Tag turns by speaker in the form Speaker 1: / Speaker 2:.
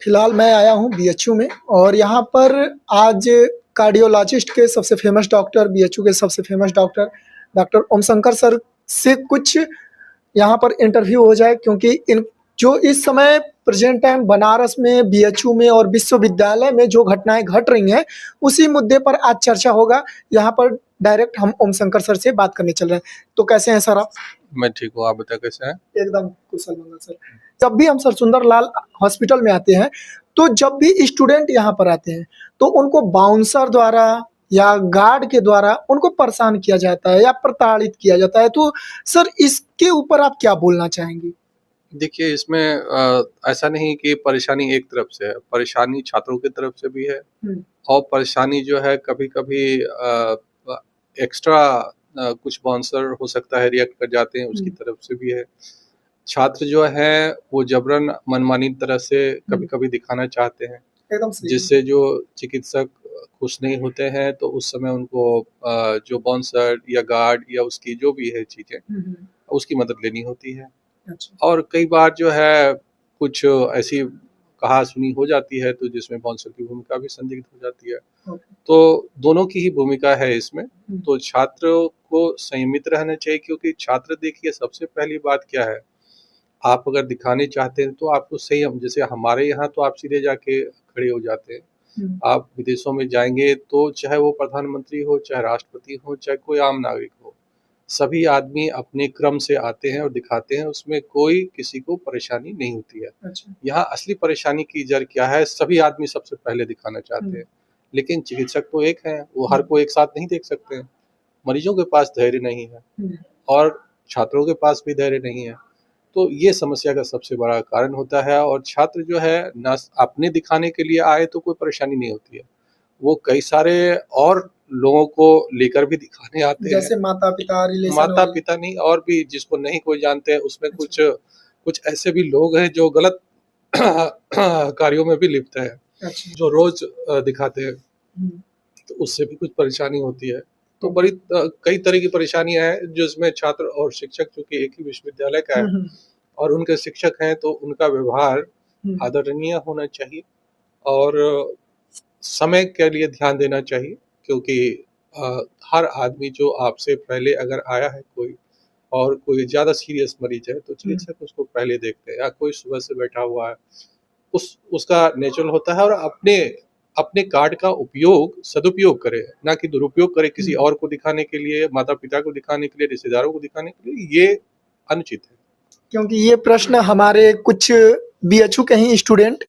Speaker 1: फिलहाल मैं आया हूँ बीएचयू में और यहाँ पर आज कार्डियोलॉजिस्ट के सबसे फेमस डॉक्टर, बीएचयू के सबसे फेमस डॉक्टर डॉक्टर ओम शंकर सर से कुछ यहाँ पर इंटरव्यू हो जाए, क्योंकि इन जो इस समय प्रेजेंट टाइम बनारस में बीएचयू में और विश्वविद्यालय में जो घटनाएं घट रही हैं, उसी मुद्दे पर आज चर्चा होगा। यहाँ पर डायरेक्ट हम ओम शंकर सर से बात करने चल रहे हैं। तो कैसे हैं सर आप?
Speaker 2: मैं ठीक हूँ, आप बताएं कैसे हैं?
Speaker 1: एकदम कुशल मंगल सर। जब भी हम सर सुंदरलाल हॉस्पिटल में आते हैं, तो जब भी स्टूडेंट यहाँ पर आते हैं तो उनको बाउंसर द्वारा या गार्ड के द्वारा उनको परेशान किया जाता है या प्रताड़ित किया जाता है। तो सर इसके ऊपर आप क्या बोलना चाहेंगे?
Speaker 2: देखिए, इसमें ऐसा नहीं कि परेशानी एक तरफ से है, परेशानी छात्रों की तरफ से भी है और परेशानी जो है कभी-कभी एक्स्ट्रा कुछ बाउंसर हो सकता है रिएक्ट कर जाते हैं, उसकी तरफ से भी है। छात्र जो है वो जबरन मनमानी तरह से कभी-कभी दिखाना चाहते हैं,
Speaker 1: एकदम सही।
Speaker 2: जिससे जो चिकित्सक खुश नहीं होते हैं, तो उस समय उनको जो बाउंसर या गार्ड या उसकी जो भी है चीज़ें, उसकी मदद लेनी होती है।
Speaker 1: अच्छा।
Speaker 2: और कई बार जो है कुछ ऐसी कहा-सुनी हो जाती है, तो जिसमें बाउंसर की भूमिका भी संदिग्ध हो जाती है। तो दोनों की ही भूमिका है इसमें। तो छात्रों को संयमित रहना चाहिए, क्योंकि छात्र देखिए सबसे पहली बात क्या है, आप अगर दिखाने चाहते हैं तो आपको संयम, जैसे हमारे यहाँ तो आप सीधे जाके खड़े हो जाते हैं। आप विदेशों में जाएँगे तो चाहे वो प्रधानमंत्री हो, चाहे राष्ट्रपति हो, चाहे कोई आम नागरिक हो, सभी आदमी अपने क्रम से आते हैं और दिखाते हैं, उसमें कोई किसी को परेशानी नहीं होती है।
Speaker 1: अच्छा।
Speaker 2: यहाँ असली परेशानी की जड़ क्या है, सभी आदमी सबसे पहले दिखाना चाहते हैं, लेकिन चिकित्सक तो एक हैं, वो हर को एक साथ नहीं देख सकते हैं। मरीजों के पास धैर्य नहीं है और छात्रों के पास भी धैर्य नहीं है। तो ये समस्या का सबसे बड़ा कारण होता है और छात्र जो है ना अपने दिखाने के लिए आए तो कोई परेशानी नहीं होती है, वो कई सारे और लोगों को लेकर भी दिखाने आते हैं,
Speaker 1: जैसे माता-पिता, रिलेशन
Speaker 2: माता-पिता नहीं और भी जिसको नहीं कोई जानते हैं, उसमें
Speaker 1: अच्छा।
Speaker 2: कुछ ऐसे भी लोग हैं जो गलत कार्यों में भी लिप्त हैं,
Speaker 1: अच्छा।
Speaker 2: जो रोज दिखाते हैं, तो उससे भी कुछ परेशानी होती है। तो बड़ी कई तरह की परेशानियां हैं, जिसमें छात्र और शिक्षक चूंकि एक ही विश्वविद्यालय का है और उनके शिक्षक हैं, तो उनका व्यवहार आदरणीय होना चाहिए और समय के लिए ध्यान देना चाहिए, क्योंकि हर आदमी जो आपसे पहले अगर आया है कोई और कोई ज़्यादा सीरियस मरीज है, तो चिकित्सक उसको पहले देखते हैं, या कोई सुबह से बैठा हुआ है, उसका नेचुरल होता है और अपने कार्ड का सदुपयोग करे, ना कि दुरुपयोग करे किसी और को दिखाने के लिए, माता-पिता को दिखाने के लिए, रिश्तेदारों को दिखाने के लिए, ये अनुचित है।
Speaker 1: क्योंकि ये प्रश्न हमारे कुछ बीएचयू के ही स्टूडेंट